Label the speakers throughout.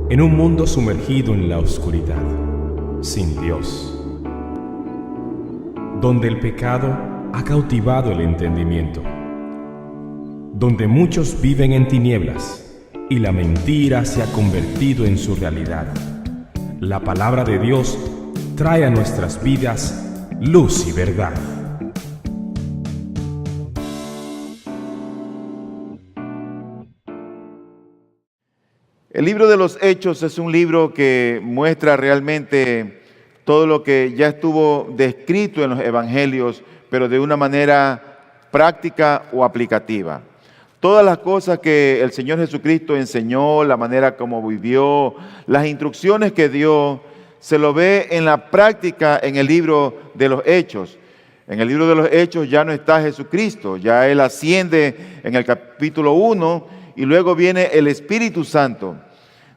Speaker 1: En un mundo sumergido en la oscuridad, sin Dios, donde el pecado ha cautivado el entendimiento, donde muchos viven en tinieblas y la mentira se ha convertido en su realidad, la palabra de Dios trae a nuestras vidas luz y verdad.
Speaker 2: El libro de los Hechos es un libro que muestra realmente todo lo que ya estuvo descrito en los evangelios, pero de una manera práctica o aplicativa. Todas las cosas que el Señor Jesucristo enseñó, la manera como vivió, las instrucciones que dio, se lo ve en la práctica en el libro de los Hechos. En el libro de los Hechos ya no está Jesucristo, ya Él asciende en el capítulo 1 y luego viene el Espíritu Santo.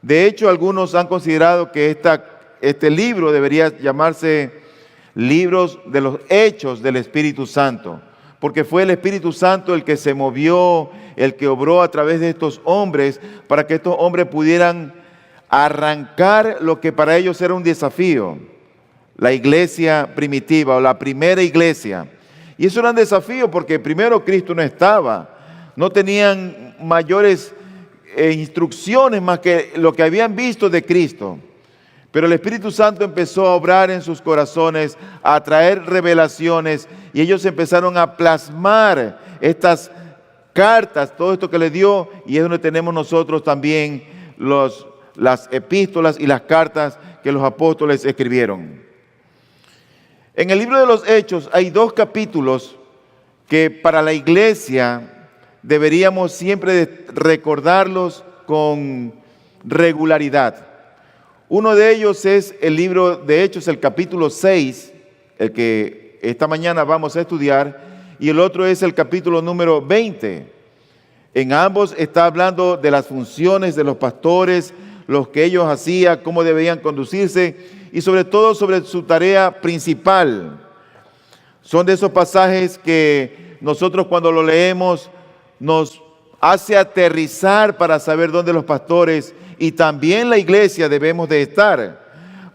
Speaker 2: De hecho, algunos han considerado que este libro debería llamarse Libros de los Hechos del Espíritu Santo, porque fue el Espíritu Santo el que se movió, el que obró a través de estos hombres para que estos hombres pudieran arrancar lo que para ellos era un desafío, la iglesia primitiva o la primera iglesia. Y eso era un desafío porque primero Cristo no estaba, no tenían mayores instrucciones más que lo que habían visto de Cristo. Pero el Espíritu Santo empezó a obrar en sus corazones, a traer revelaciones, y ellos empezaron a plasmar estas cartas, todo esto que le dio, y es donde tenemos nosotros también las epístolas y las cartas que los apóstoles escribieron. En el libro de los Hechos hay 2 capítulos que para la iglesia deberíamos siempre recordarlos con regularidad. Uno de ellos es el libro de Hechos, el capítulo 6, el que esta mañana vamos a estudiar, y el otro es el capítulo número 20. En ambos está hablando de las funciones de los pastores, los que ellos hacían, cómo debían conducirse y sobre todo sobre su tarea principal. Son de esos pasajes que nosotros cuando lo leemos nos hace aterrizar para saber dónde los pastores y también la iglesia debemos de estar.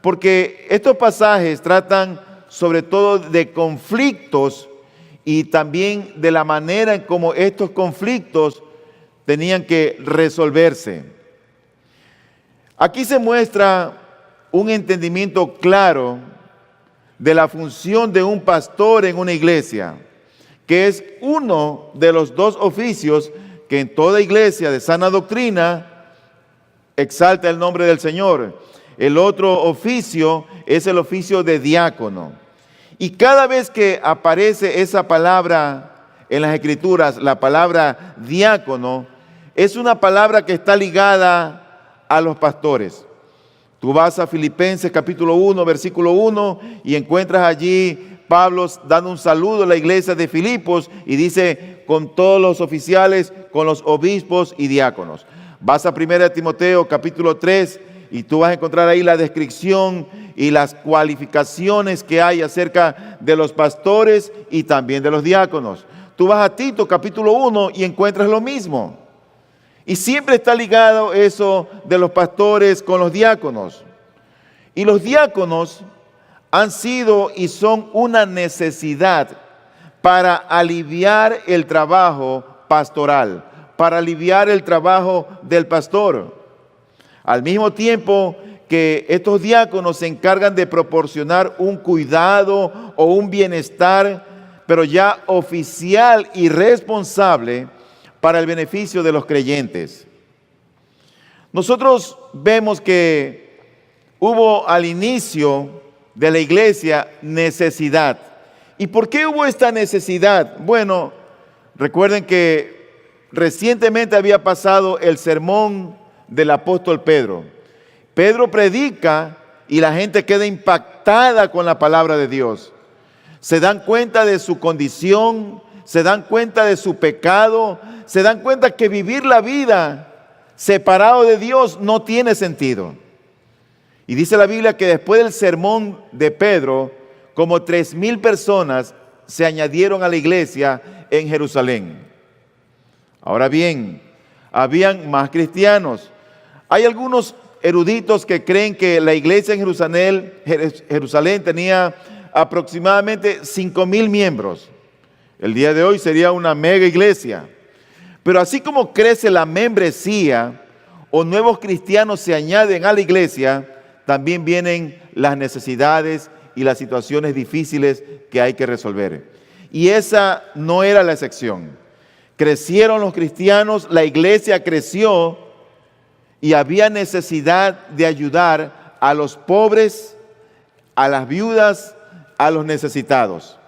Speaker 2: Porque estos pasajes tratan sobre todo de conflictos y también de la manera en cómo estos conflictos tenían que resolverse. Aquí se muestra un entendimiento claro de la función de un pastor en una iglesia, que es uno de los 2 oficios que en toda iglesia de sana doctrina exalta el nombre del Señor. El otro oficio es el oficio de diácono. Y cada vez que aparece esa palabra en las Escrituras, la palabra diácono, es una palabra que está ligada a los pastores. Tú vas a Filipenses capítulo 1, versículo 1 y encuentras allí Pablo dando un saludo a la iglesia de Filipos y dice con todos los oficiales, con los obispos y diáconos. Vas a 1 Timoteo capítulo 3 y tú vas a encontrar ahí la descripción y las cualificaciones que hay acerca de los pastores y también de los diáconos. Tú vas a Tito capítulo 1 y encuentras lo mismo. Y siempre está ligado eso de los pastores con los diáconos. Y los diáconos han sido y son una necesidad para aliviar el trabajo pastoral, para aliviar el trabajo del pastor. Al mismo tiempo que estos diáconos se encargan de proporcionar un cuidado o un bienestar, pero ya oficial y responsable para el beneficio de los creyentes. Nosotros vemos que hubo al inicio de la iglesia necesidad. ¿Y por qué hubo esta necesidad? Bueno, recuerden que recientemente había pasado el sermón del apóstol Pedro. Pedro predica y la gente queda impactada con la palabra de Dios. Se dan cuenta de su condición, se dan cuenta de su pecado, se dan cuenta que vivir la vida separado de Dios no tiene sentido. Y dice la Biblia que después del sermón de Pedro, como 3,000 personas se añadieron a la iglesia en Jerusalén. Ahora bien, habían más cristianos. Hay algunos eruditos que creen que la iglesia en Jerusalén tenía aproximadamente 5,000 miembros. El día de hoy sería una mega iglesia. Pero así como crece la membresía o nuevos cristianos se añaden a la iglesia, también vienen las necesidades y las situaciones difíciles que hay que resolver. Y esa no era la excepción. Crecieron los cristianos, la iglesia creció y había necesidad de ayudar a los pobres, a las viudas, a los necesitados.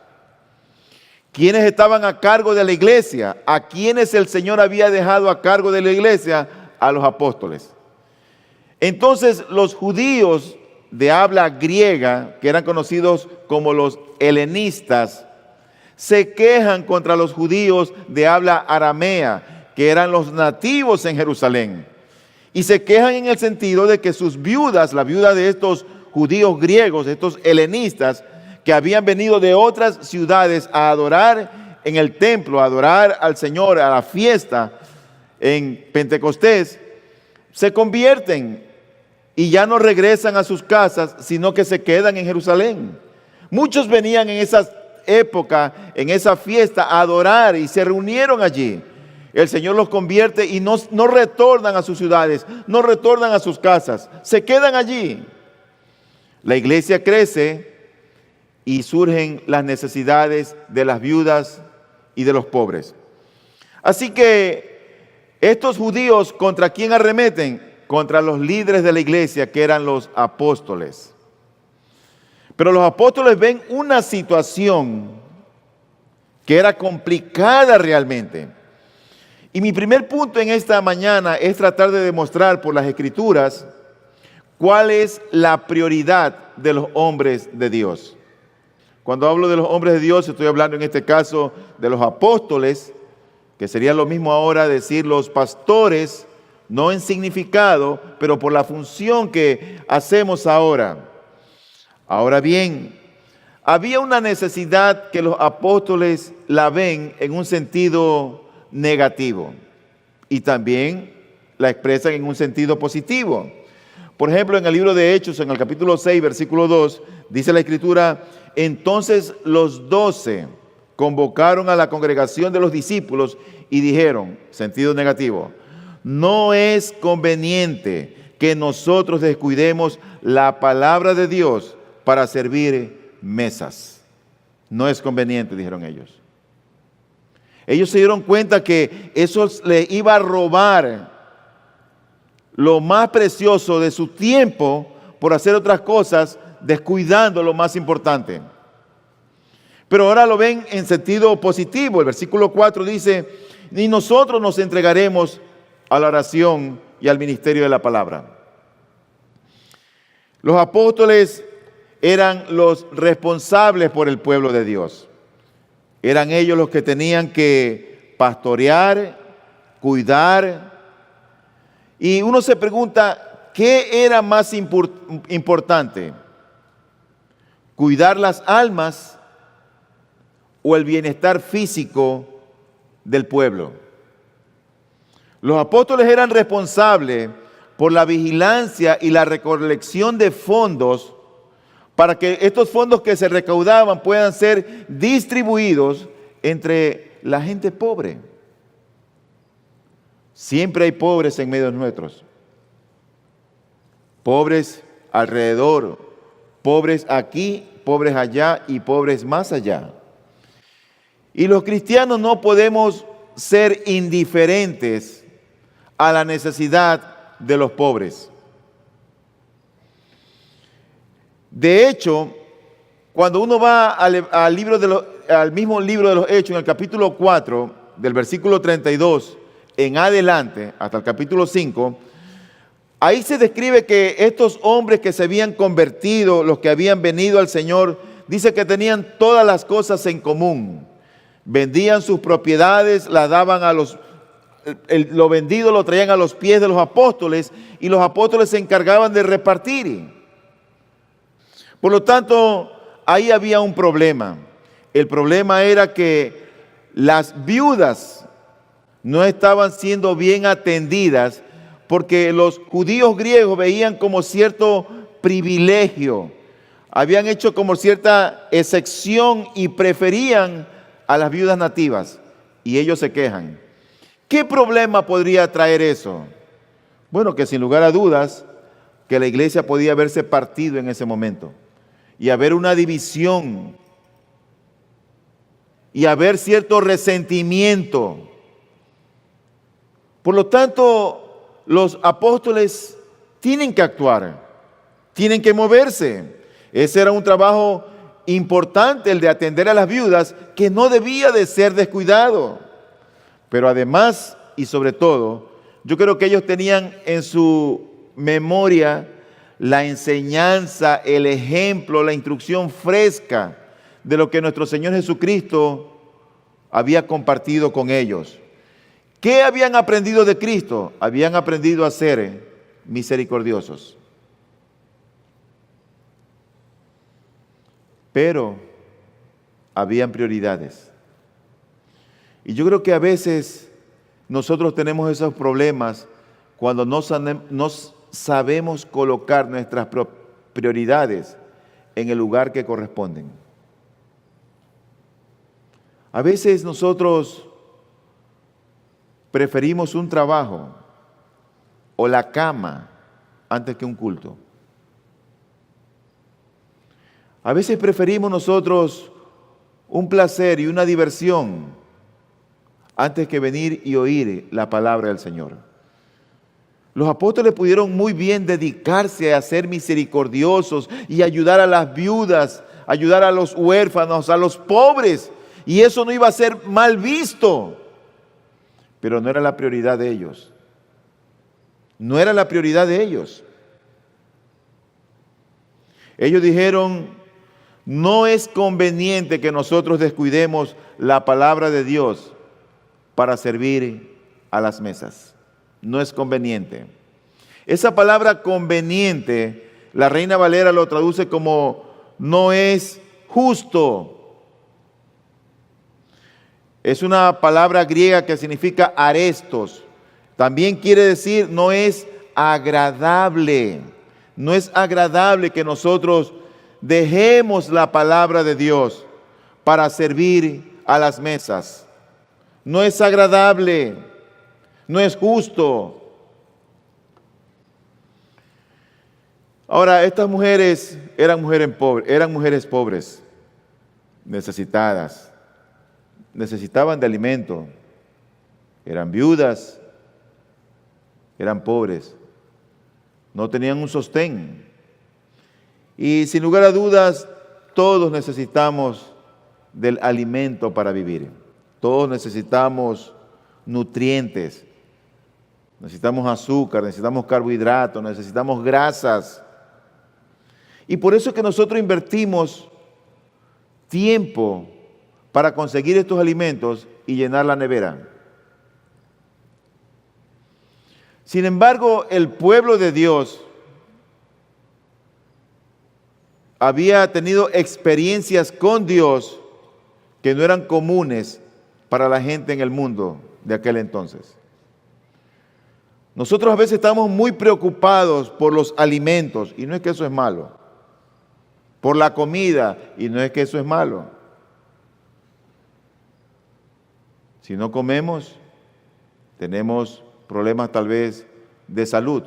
Speaker 2: ¿Quiénes estaban a cargo de la iglesia? ¿A quiénes el Señor había dejado a cargo de la iglesia? A los apóstoles. Entonces los judíos de habla griega, que eran conocidos como los helenistas, se quejan contra los judíos de habla aramea, que eran los nativos en Jerusalén. Y se quejan en el sentido de que sus viudas, la viuda de estos judíos griegos, estos helenistas, que habían venido de otras ciudades a adorar en el templo, a adorar al Señor, a la fiesta en Pentecostés, se convierten y ya no regresan a sus casas, sino que se quedan en Jerusalén. Muchos venían en esa época, en esa fiesta, a adorar y se reunieron allí. El Señor los convierte y no retornan a sus ciudades, no retornan a sus casas, se quedan allí. La iglesia crece y surgen las necesidades de las viudas y de los pobres. Así que estos judíos, ¿contra quién arremeten? Contra los líderes de la iglesia, que eran los apóstoles. Pero los apóstoles ven una situación que era complicada realmente. Y mi primer punto en esta mañana es tratar de demostrar por las Escrituras cuál es la prioridad de los hombres de Dios. Cuando hablo de los hombres de Dios, estoy hablando en este caso de los apóstoles, que sería lo mismo ahora decir los pastores, no en significado, pero por la función que hacemos ahora. Ahora bien, había una necesidad que los apóstoles la ven en un sentido negativo y también la expresan en un sentido positivo. Por ejemplo, en el libro de Hechos, en el capítulo 6, versículo 2, dice la Escritura: entonces los 12 convocaron a la congregación de los discípulos y dijeron, sentido negativo, no es conveniente que nosotros descuidemos la palabra de Dios para servir mesas. No es conveniente, dijeron ellos. Ellos se dieron cuenta que eso les iba a robar lo más precioso de su tiempo por hacer otras cosas, descuidando lo más importante. Pero ahora lo ven en sentido positivo. El versículo 4 dice, y nosotros nos entregaremos a la oración y al ministerio de la palabra. Los apóstoles eran los responsables por el pueblo de Dios. Eran ellos los que tenían que pastorear, cuidar. Y uno se pregunta, ¿qué era más importante? ¿Cuidar las almas o el bienestar físico del pueblo? Los apóstoles eran responsables por la vigilancia y la recolección de fondos para que estos fondos que se recaudaban puedan ser distribuidos entre la gente pobre. Siempre hay pobres en medio de nuestros. Pobres alrededor, pobres aquí, pobres allá y pobres más allá. Y los cristianos no podemos ser indiferentes a la necesidad de los pobres. De hecho, cuando uno va al mismo libro de los Hechos, en el capítulo 4, del versículo 32 en adelante, hasta el capítulo 5, ahí se describe que estos hombres que se habían convertido, los que habían venido al Señor, dice que tenían todas las cosas en común. Vendían sus propiedades, las daban a lo vendido lo traían a los pies de los apóstoles y los apóstoles se encargaban de repartir. Por lo tanto, ahí había un problema. El problema era que las viudas no estaban siendo bien atendidas porque los judíos griegos veían como cierto privilegio, habían hecho como cierta excepción y preferían a las viudas nativas, y ellos se quejan. ¿Qué problema podría traer eso? Bueno, que sin lugar a dudas, que la iglesia podía verse partido en ese momento, y haber una división, y haber cierto resentimiento. Por lo tanto, los apóstoles tienen que actuar, tienen que moverse. Ese era un trabajo importante, el de atender a las viudas, que no debía de ser descuidado. Pero además, y sobre todo, yo creo que ellos tenían en su memoria la enseñanza, el ejemplo, la instrucción fresca de lo que nuestro Señor Jesucristo había compartido con ellos. ¿Qué habían aprendido de Cristo? Habían aprendido a ser misericordiosos. Pero habían prioridades. Y yo creo que a veces nosotros tenemos esos problemas cuando no sabemos colocar nuestras prioridades en el lugar que corresponden. A veces nosotros preferimos un trabajo o la cama antes que un culto. A veces preferimos nosotros un placer y una diversión antes que venir y oír la palabra del Señor. Los apóstoles pudieron muy bien dedicarse a ser misericordiosos y ayudar a las viudas, ayudar a los huérfanos, a los pobres, y eso no iba a ser mal visto. Pero no era la prioridad de ellos. No era la prioridad de ellos. Ellos dijeron, no es conveniente que nosotros descuidemos la palabra de Dios para servir a las mesas. No es conveniente. Esa palabra conveniente, la Reina Valera lo traduce como no es justo. Es una palabra griega que significa arestos. También quiere decir no es agradable. No es agradable que nosotros dejemos la palabra de Dios para servir a las mesas. No es agradable, no es justo. Ahora, estas mujeres eran mujeres pobres, necesitadas. Necesitaban de alimento, eran viudas, eran pobres, no tenían un sostén. Y sin lugar a dudas, todos necesitamos del alimento para vivir. Todos necesitamos nutrientes, necesitamos azúcar, necesitamos carbohidratos, necesitamos grasas. Y por eso es que nosotros invertimos tiempo para conseguir estos alimentos y llenar la nevera. Sin embargo, el pueblo de Dios había tenido experiencias con Dios que no eran comunes para la gente en el mundo de aquel entonces. Nosotros a veces estamos muy preocupados por los alimentos, y no es que eso es malo, por la comida, y no es que eso es malo. Si no comemos, tenemos problemas tal vez de salud.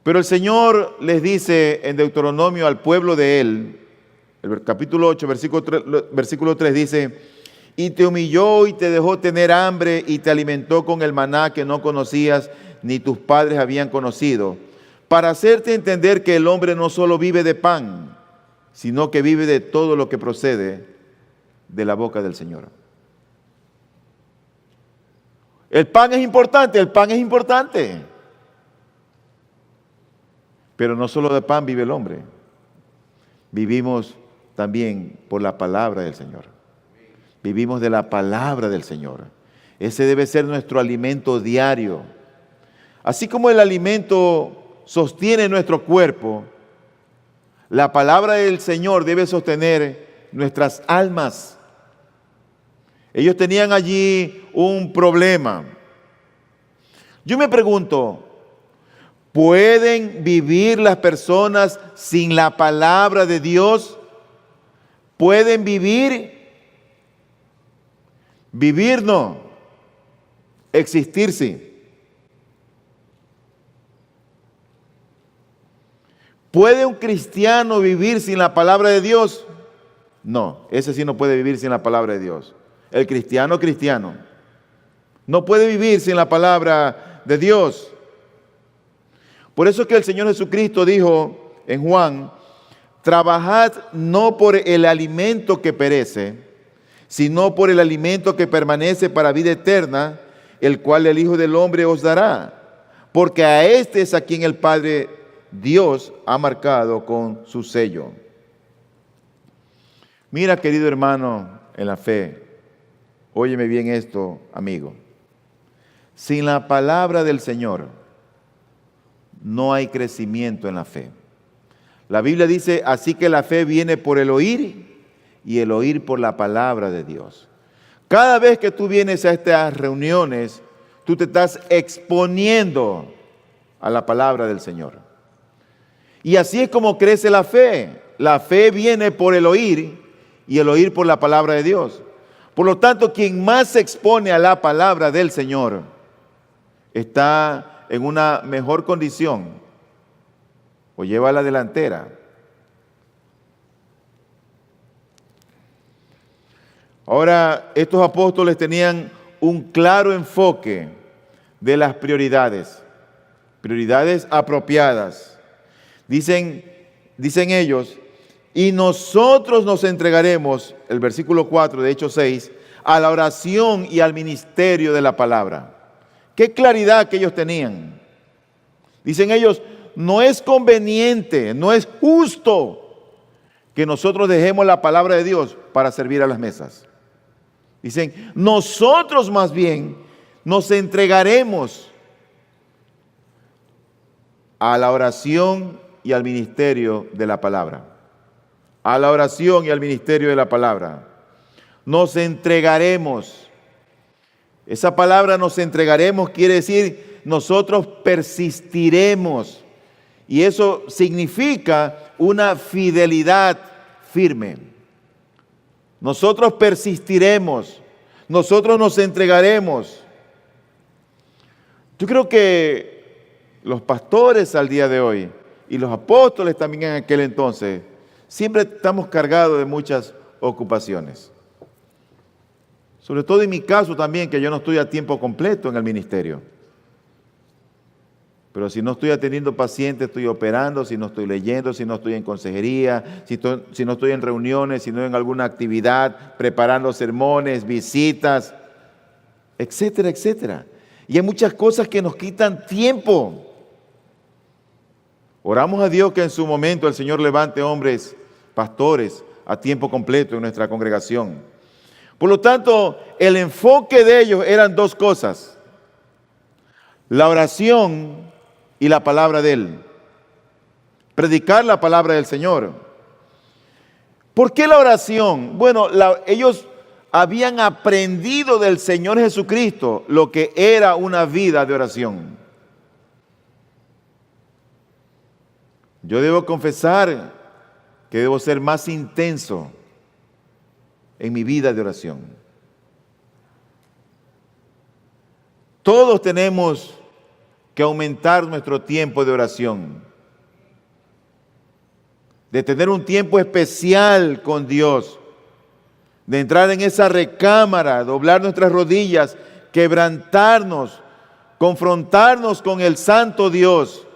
Speaker 2: Pero el Señor les dice en Deuteronomio al pueblo de Él, el capítulo 8, versículo 3 dice, y te humilló y te dejó tener hambre y te alimentó con el maná que no conocías ni tus padres habían conocido, para hacerte entender que el hombre no solo vive de pan, sino que vive de todo lo que procede de la boca del Señor. El pan es importante. Pero no solo de pan vive el hombre. Vivimos también por la palabra del Señor. Vivimos de la palabra del Señor. Ese debe ser nuestro alimento diario. Así como el alimento sostiene nuestro cuerpo, la palabra del Señor debe sostener nuestras almas. Ellos tenían allí un problema. Yo me pregunto, ¿pueden vivir las personas sin la palabra de Dios? ¿Pueden vivir? Vivir no, existir sí. ¿Puede un cristiano vivir sin la palabra de Dios? No, ese sí no puede vivir sin la palabra de Dios. El cristiano no puede vivir sin la palabra de Dios. Por eso es que el Señor Jesucristo dijo en Juan, trabajad no por el alimento que perece, sino por el alimento que permanece para vida eterna, el cual el Hijo del Hombre os dará. Porque a este es a quien el Padre Dios ha marcado con su sello. Mira, querido hermano en la fe, óyeme bien esto, amigo. Sin la palabra del Señor no hay crecimiento en la fe. La Biblia dice, así que la fe viene por el oír y el oír por la palabra de Dios. Cada vez que tú vienes a estas reuniones, tú te estás exponiendo a la palabra del Señor. Y así es como crece la fe. La fe viene por el oír y el oír por la palabra de Dios. Por lo tanto, quien más se expone a la palabra del Señor está en una mejor condición o lleva la delantera. Ahora, estos apóstoles tenían un claro enfoque de las prioridades apropiadas. Dicen ellos, y nosotros nos entregaremos, el versículo 4 de Hechos 6, a la oración y al ministerio de la palabra. Qué claridad que ellos tenían. Dicen ellos, no es conveniente, no es justo que nosotros dejemos la palabra de Dios para servir a las mesas. Dicen, nosotros más bien nos entregaremos a la oración y al ministerio de la palabra. A la oración y al ministerio de la palabra. Nos entregaremos. Esa palabra nos entregaremos quiere decir nosotros persistiremos. Y eso significa una fidelidad firme. Nosotros persistiremos. Nosotros nos entregaremos. Yo creo que los pastores al día de hoy y los apóstoles también en aquel entonces, siempre estamos cargados de muchas ocupaciones. Sobre todo en mi caso también, que yo no estoy a tiempo completo en el ministerio. Pero si no estoy atendiendo pacientes, estoy operando, si no estoy leyendo, si no estoy en consejería, si no estoy en reuniones, si no en alguna actividad, preparando sermones, visitas, etcétera, etcétera. Y hay muchas cosas que nos quitan tiempo. Oramos a Dios que en su momento el Señor levante hombres, pastores, a tiempo completo en nuestra congregación. Por lo tanto, el enfoque de ellos eran dos cosas: la oración y la palabra de Él. Predicar la palabra del Señor. ¿Por qué la oración? Bueno, ellos habían aprendido del Señor Jesucristo lo que era una vida de oración. Yo debo confesar que debo ser más intenso en mi vida de oración. Todos tenemos que aumentar nuestro tiempo de oración, de tener un tiempo especial con Dios, de entrar en esa recámara, doblar nuestras rodillas, quebrantarnos, confrontarnos con el Santo Dios,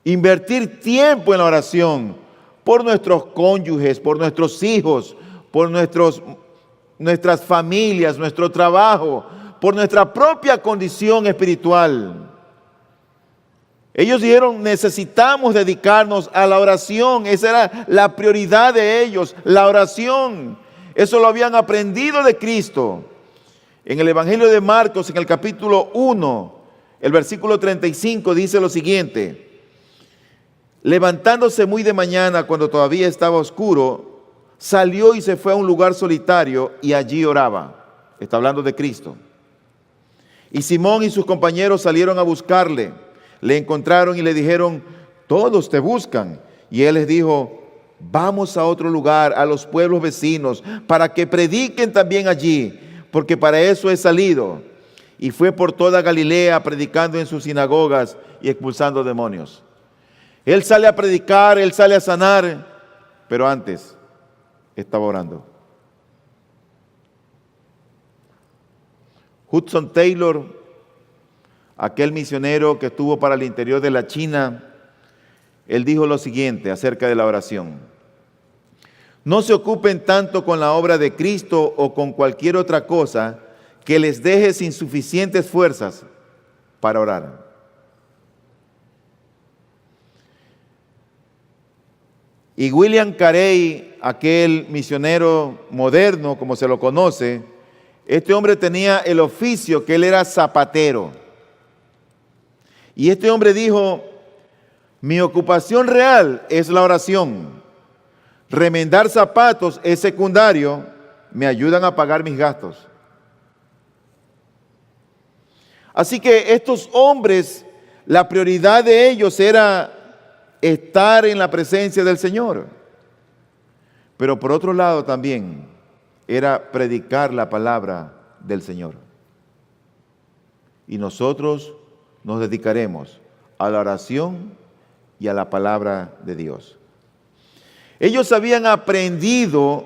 Speaker 2: invertir tiempo en la oración por nuestros cónyuges, por nuestros hijos, por nuestras familias, nuestro trabajo, por nuestra propia condición espiritual. Ellos dijeron, necesitamos dedicarnos a la oración. Esa era la prioridad de ellos, la oración. Eso lo habían aprendido de Cristo. En el Evangelio de Marcos, en el capítulo 1, el versículo 35, dice lo siguiente: levantándose muy de mañana, cuando todavía estaba oscuro, salió y se fue a un lugar solitario y allí oraba. Está hablando de Cristo. Y Simón y sus compañeros salieron a buscarle. Le encontraron y le dijeron: todos te buscan. Y él les dijo: vamos a otro lugar, a los pueblos vecinos, para que prediquen también allí, porque para eso he salido. Y fue por toda Galilea predicando en sus sinagogas y expulsando demonios. Él sale a predicar, él sale a sanar, pero antes estaba orando. Hudson Taylor, aquel misionero que estuvo para el interior de la China, él dijo lo siguiente acerca de la oración: no se ocupen tanto con la obra de Cristo o con cualquier otra cosa que les deje sin suficientes fuerzas para orar. Y William Carey, aquel misionero moderno, como se lo conoce, este hombre tenía el oficio que él era zapatero. Y este hombre dijo: mi ocupación real es la oración. Remendar zapatos es secundario, me ayudan a pagar mis gastos. Así que estos hombres, la prioridad de ellos era estar en la presencia del Señor. Pero por otro lado también era predicar la palabra del Señor. Y nosotros nos dedicaremos a la oración y a la palabra de Dios. Ellos habían aprendido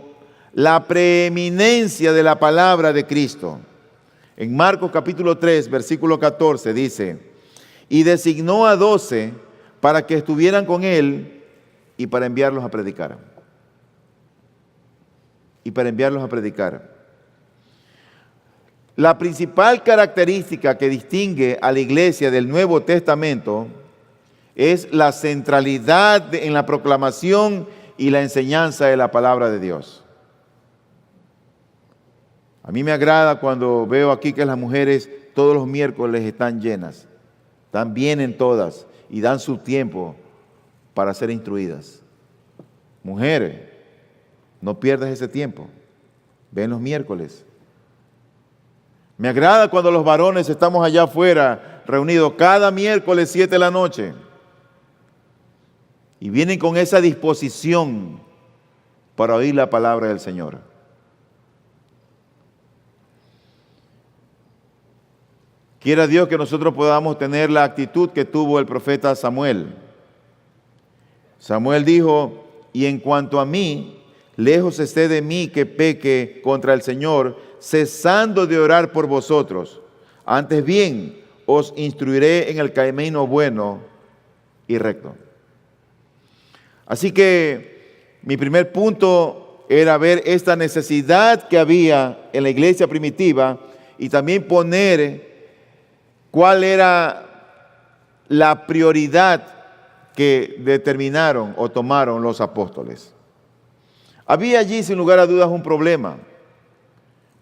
Speaker 2: la preeminencia de la palabra de Cristo. En Marcos capítulo 3, versículo 14 dice: y designó a 12 para que estuvieran con él y para enviarlos a predicar. La principal característica que distingue a la iglesia del Nuevo Testamento es la centralidad en la proclamación y la enseñanza de la palabra de Dios. A mí me agrada cuando veo aquí que las mujeres todos los miércoles están llenas, están bien en todas y dan su tiempo para ser instruidas. Mujeres, no pierdas ese tiempo, ven los miércoles. Me agrada cuando los varones estamos allá afuera reunidos cada miércoles 7 de la noche y vienen con esa disposición para oír la palabra del Señor. Quiera Dios que nosotros podamos tener la actitud que tuvo el profeta Samuel. Samuel dijo: y en cuanto a mí, lejos esté de mí que peque contra el Señor, cesando de orar por vosotros. Antes bien, os instruiré en el camino bueno y recto. Así que mi primer punto era ver esta necesidad que había en la iglesia primitiva y también poner cuál era la prioridad que determinaron o tomaron los apóstoles. Había allí sin lugar a dudas un problema,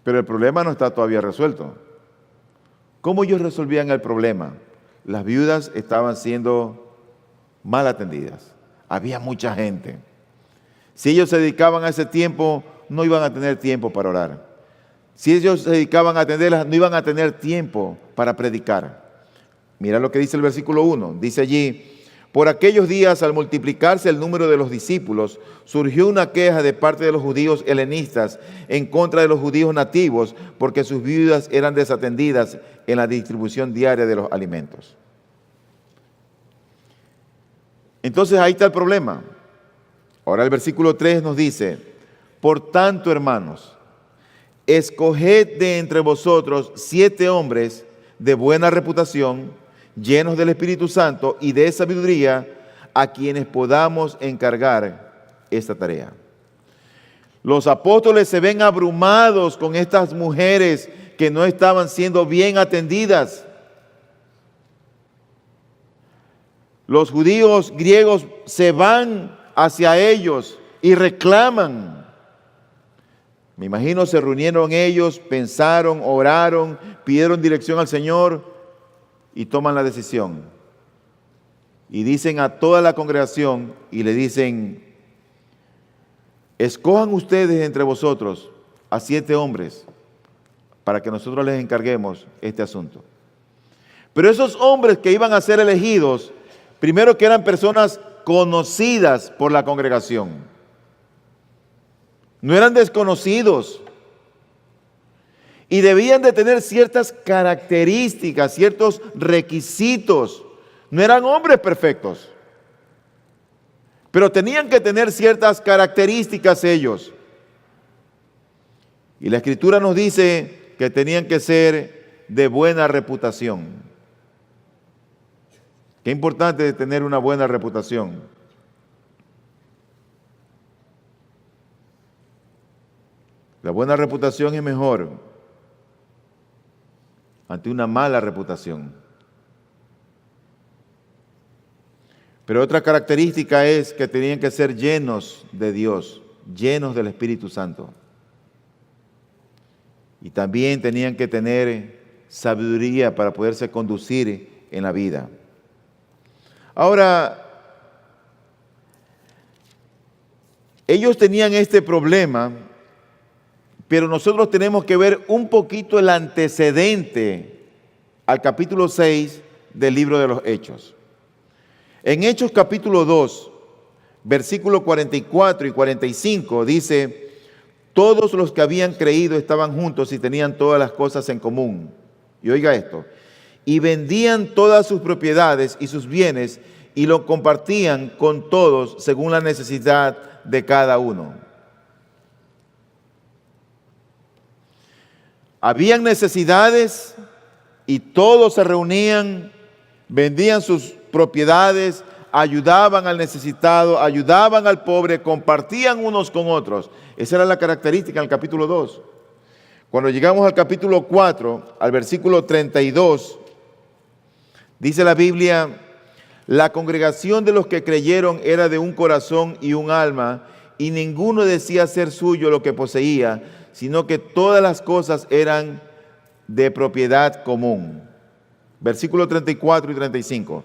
Speaker 2: pero el problema no está todavía resuelto. ¿Cómo ellos resolvían el problema? Las viudas estaban siendo mal atendidas. Había mucha gente. Si ellos se dedicaban a ese tiempo, no iban a tener tiempo para orar. Si ellos se dedicaban a atenderlas, no iban a tener tiempo para predicar. Mira lo que dice el versículo 1. Dice allí: por aquellos días, al multiplicarse el número de los discípulos, surgió una queja de parte de los judíos helenistas en contra de los judíos nativos, porque sus viudas eran desatendidas en la distribución diaria de los alimentos. Entonces ahí está el problema. Ahora el versículo 3 nos dice: por tanto, hermanos, escoged de entre vosotros 7 hombres de buena reputación, llenos del Espíritu Santo y de sabiduría, a quienes podamos encargar esta tarea. Los apóstoles se ven abrumados con estas mujeres que no estaban siendo bien atendidas. Los judíos griegos se van hacia ellos y reclaman. Me imagino se reunieron ellos, pensaron, oraron, pidieron dirección al Señor y toman la decisión. Y dicen a toda la congregación y le dicen: escojan ustedes entre vosotros a 7 hombres para que nosotros les encarguemos este asunto. Pero esos hombres que iban a ser elegidos, primero que eran personas conocidas por la congregación, no eran desconocidos, y debían de tener ciertas características, ciertos requisitos. No eran hombres perfectos, pero tenían que tener ciertas características ellos. Y la Escritura nos dice que tenían que ser de buena reputación. Qué importante es tener una buena reputación. La buena reputación es mejor ante una mala reputación. Pero otra característica es que tenían que ser llenos de Dios, llenos del Espíritu Santo. Y también tenían que tener sabiduría para poderse conducir en la vida. Ahora, ellos tenían este problema, pero nosotros tenemos que ver un poquito el antecedente al capítulo 6 del libro de los Hechos. En Hechos capítulo 2, versículos 44 y 45 dice: todos los que habían creído estaban juntos y tenían todas las cosas en común. Y oiga esto: y vendían todas sus propiedades y sus bienes y lo compartían con todos según la necesidad de cada uno. Habían necesidades y todos se reunían, vendían sus propiedades, ayudaban al necesitado, ayudaban al pobre, compartían unos con otros. Esa era la característica en el capítulo 2. Cuando llegamos al capítulo 4, al versículo 32, dice la Biblia: la congregación de los que creyeron era de un corazón y un alma, y ninguno decía ser suyo lo que poseía, sino que todas las cosas eran de propiedad común. Versículos 34 y 35.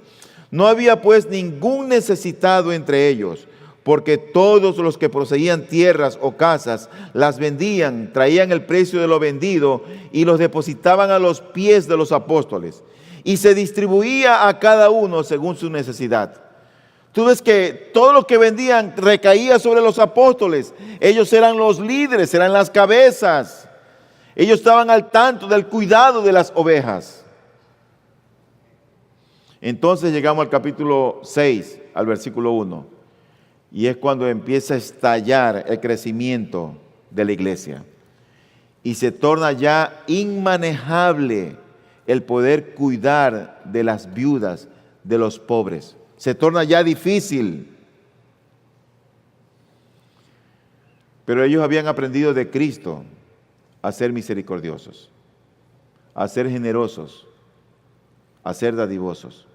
Speaker 2: No había pues ningún necesitado entre ellos, porque todos los que poseían tierras o casas las vendían, traían el precio de lo vendido y los depositaban a los pies de los apóstoles, y se distribuía a cada uno según su necesidad. Tú ves que todo lo que vendían recaía sobre los apóstoles. Ellos eran los líderes, eran las cabezas. Ellos estaban al tanto del cuidado de las ovejas. Entonces llegamos al capítulo 6, al versículo 1. Y es cuando empieza a estallar el crecimiento de la iglesia. Y se torna ya inmanejable el poder cuidar de las viudas, de los pobres. Se torna ya difícil. Pero ellos habían aprendido de Cristo a ser misericordiosos, a ser generosos, a ser dadivosos.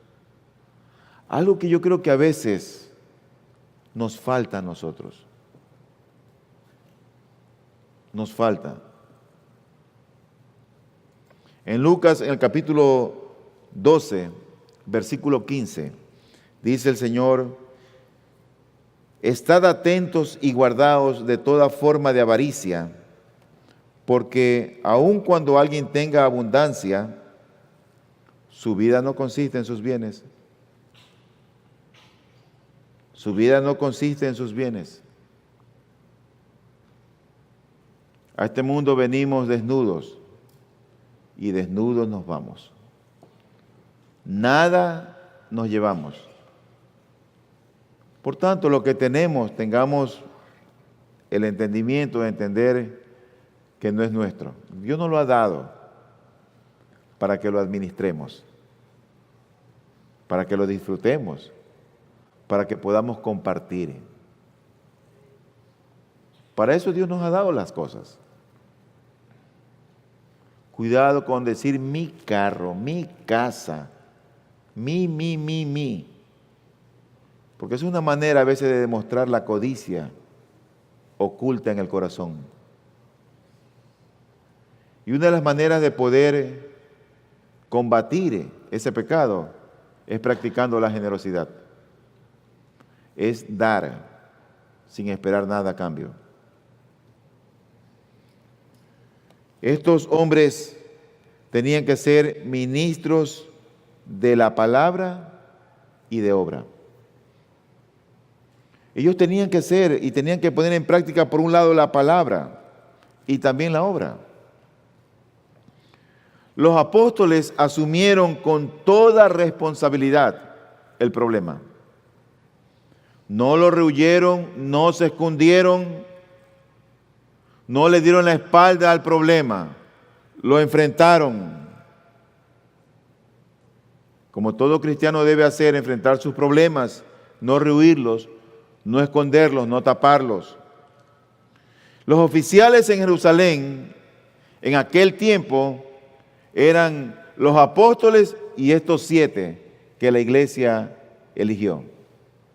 Speaker 2: Algo que yo creo que a veces nos falta a nosotros. Nos falta. En Lucas, en el capítulo 12, versículo 15, dice el Señor: estad atentos y guardaos de toda forma de avaricia, porque aun cuando alguien tenga abundancia, su vida no consiste en sus bienes. Su vida no consiste en sus bienes. A este mundo venimos desnudos y desnudos nos vamos. Nada nos llevamos. Por tanto, lo que tenemos, tengamos el entendimiento de entender que no es nuestro. Dios nos lo ha dado para que lo administremos, para que lo disfrutemos, para que podamos compartir. Para eso Dios nos ha dado las cosas. Cuidado con decir mi carro, mi casa, mi. Porque es una manera a veces de demostrar la codicia oculta en el corazón. Y una de las maneras de poder combatir ese pecado es practicando la generosidad. Es dar sin esperar nada a cambio. Estos hombres tenían que ser ministros de la palabra y de obra. Ellos tenían que ser y tenían que poner en práctica, por un lado, la palabra y también la obra. Los apóstoles asumieron con toda responsabilidad el problema. No lo rehuyeron, no se escondieron, no le dieron la espalda al problema, lo enfrentaron. Como todo cristiano debe hacer, enfrentar sus problemas, no rehuirlos, no esconderlos, no taparlos. Los oficiales en Jerusalén, en aquel tiempo, eran los apóstoles y estos 7 que la iglesia eligió.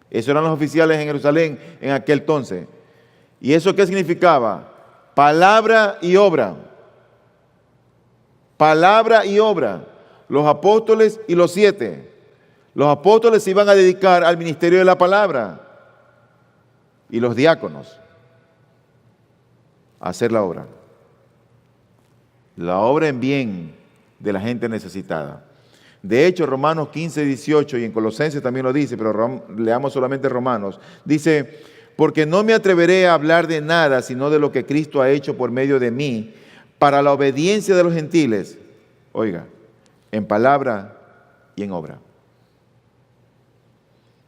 Speaker 2: Esos eran los oficiales en Jerusalén en aquel entonces. ¿Y eso qué significaba? Palabra y obra. Palabra y obra. Los apóstoles y los 7. Los apóstoles se iban a dedicar al ministerio de la palabra y los diáconos a hacer la obra. La obra en bien de la gente necesitada. De hecho, Romanos 15, 18 y en Colosenses también lo dice, pero leamos solamente Romanos. Dice, porque no me atreveré a hablar de nada sino de lo que Cristo ha hecho por medio de mí para la obediencia de los gentiles. Oiga, en palabra y en obra.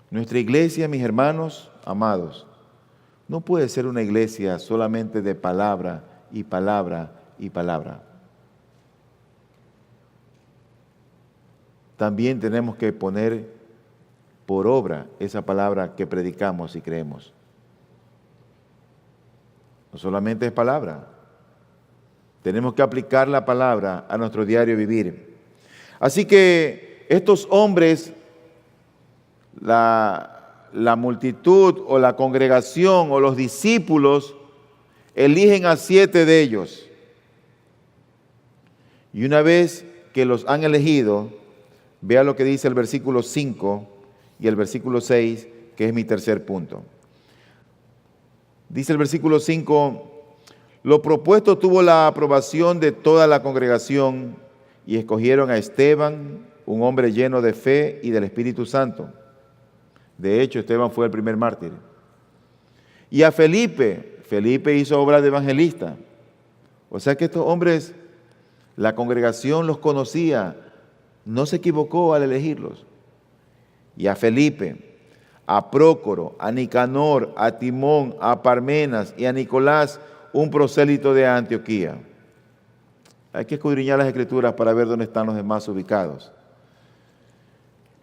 Speaker 2: Nuestra iglesia, mis hermanos amados, no puede ser una iglesia solamente de palabra y palabra y palabra. También tenemos que poner por obra esa palabra que predicamos y creemos. No solamente es palabra. Tenemos que aplicar la palabra a nuestro diario vivir. Así que estos hombres, la multitud o la congregación o los discípulos eligen a 7 de ellos. Y una vez que los han elegido, vea lo que dice el versículo 5 y el versículo 6, que es mi tercer punto. Dice el versículo 5, lo propuesto tuvo la aprobación de toda la congregación y escogieron a Esteban, un hombre lleno de fe y del Espíritu Santo. De hecho, Esteban fue el primer mártir. Y a Felipe hizo obra de evangelista. O sea que estos hombres, la congregación los conocía, no se equivocó al elegirlos. Y a Felipe, a Prócoro, a Nicanor, a Timón, a Parmenas y a Nicolás, un prosélito de Antioquía. Hay que escudriñar las Escrituras para ver dónde están los demás ubicados.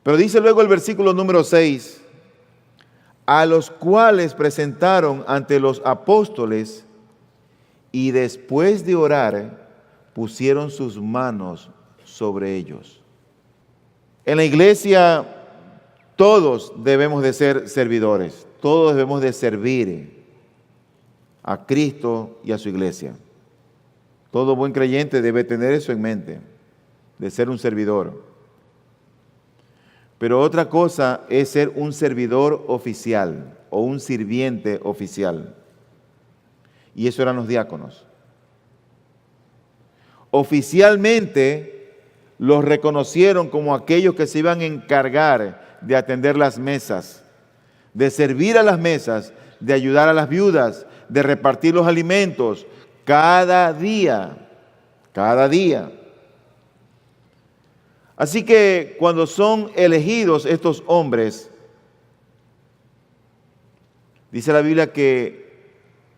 Speaker 2: Pero dice luego el versículo número 6, a los cuales presentaron ante los apóstoles y después de orar pusieron sus manos sobre ellos. En la iglesia todos debemos de ser servidores, todos debemos de servir a Cristo y a su iglesia. Todo buen creyente debe tener eso en mente, de ser un servidor. Pero otra cosa es ser un servidor oficial o un sirviente oficial. Y eso eran los diáconos. Oficialmente los reconocieron como aquellos que se iban a encargar de atender las mesas, de servir a las mesas, de ayudar a las viudas, de repartir los alimentos cada día, cada día. Así que cuando son elegidos estos hombres, dice la Biblia que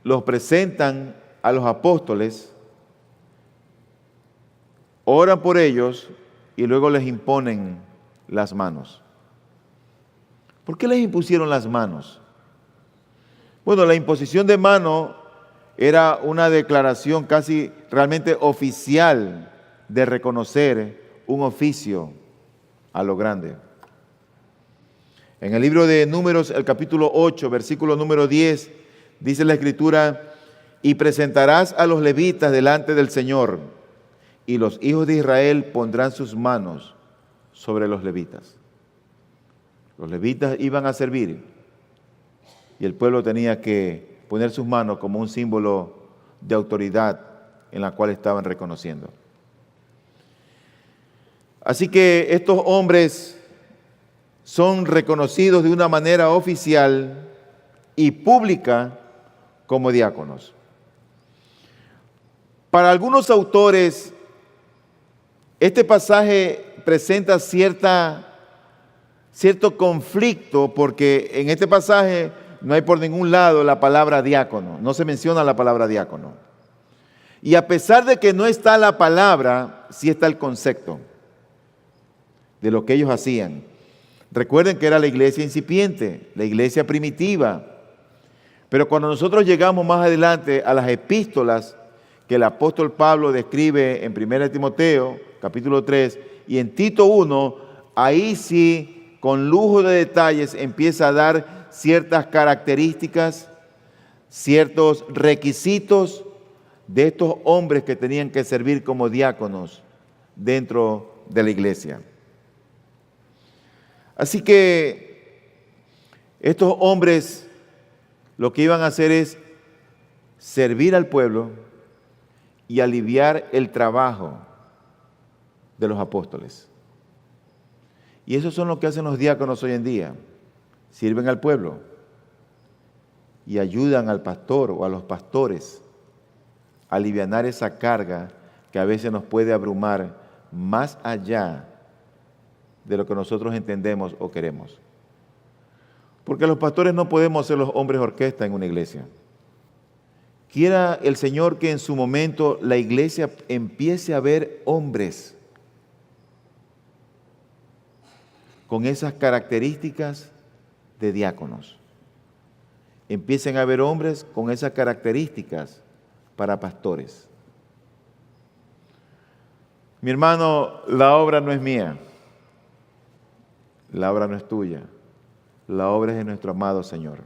Speaker 2: los presentan a los apóstoles, oran por ellos y luego les imponen las manos. ¿Por qué les impusieron las manos? Bueno, la imposición de mano era una declaración casi realmente oficial de reconocer un oficio a lo grande. En el libro de Números, el capítulo 8, versículo número 10, dice la Escritura, y presentarás a los levitas delante del Señor, y los hijos de Israel pondrán sus manos sobre los levitas. Los levitas iban a servir, y el pueblo tenía que poner sus manos como un símbolo de autoridad en la cual estaban reconociendo. Así que estos hombres son reconocidos de una manera oficial y pública como diáconos. Para algunos autores, este pasaje presenta cierto conflicto, porque en este pasaje no hay por ningún lado la palabra diácono, no se menciona la palabra diácono. Y a pesar de que no está la palabra, sí está el concepto de lo que ellos hacían. Recuerden que era la iglesia incipiente, la iglesia primitiva. Pero cuando nosotros llegamos más adelante a las epístolas que el apóstol Pablo describe en 1 Timoteo, capítulo 3, y en Tito 1, ahí sí, con lujo de detalles, empieza a dar ciertas características, ciertos requisitos de estos hombres que tenían que servir como diáconos dentro de la iglesia. Así que estos hombres lo que iban a hacer es servir al pueblo y aliviar el trabajo de los apóstoles. Y eso son lo que hacen los diáconos hoy en día. Sirven al pueblo y ayudan al pastor o a los pastores a alivianar esa carga que a veces nos puede abrumar más allá de lo que nosotros entendemos o queremos. Porque los pastores no podemos ser los hombres orquesta en una iglesia. Quiera el Señor que en su momento la iglesia empiece a ver hombres con esas características de diáconos. Empiecen a ver hombres con esas características para pastores. Mi hermano, la obra no es mía. La obra no es tuya, la obra es de nuestro amado Señor.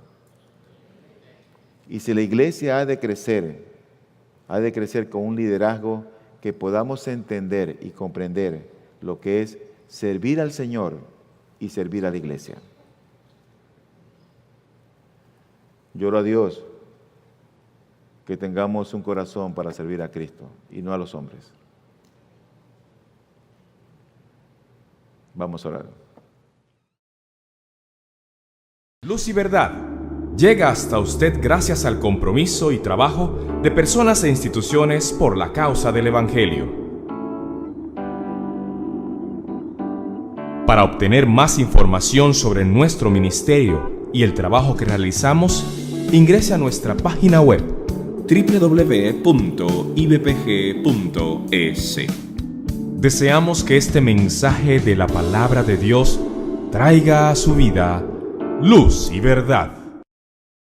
Speaker 2: Y si la iglesia ha de crecer con un liderazgo que podamos entender y comprender lo que es servir al Señor y servir a la iglesia. Yo oro a Dios que tengamos un corazón para servir a Cristo y no a los hombres. Vamos a orar.
Speaker 1: Luz y Verdad llega hasta usted gracias al compromiso y trabajo de personas e instituciones por la causa del Evangelio. Para obtener más información sobre nuestro ministerio y el trabajo que realizamos, ingrese a nuestra página web www.ibpg.es. Deseamos que este mensaje de la palabra de Dios traiga a su vida luz y verdad.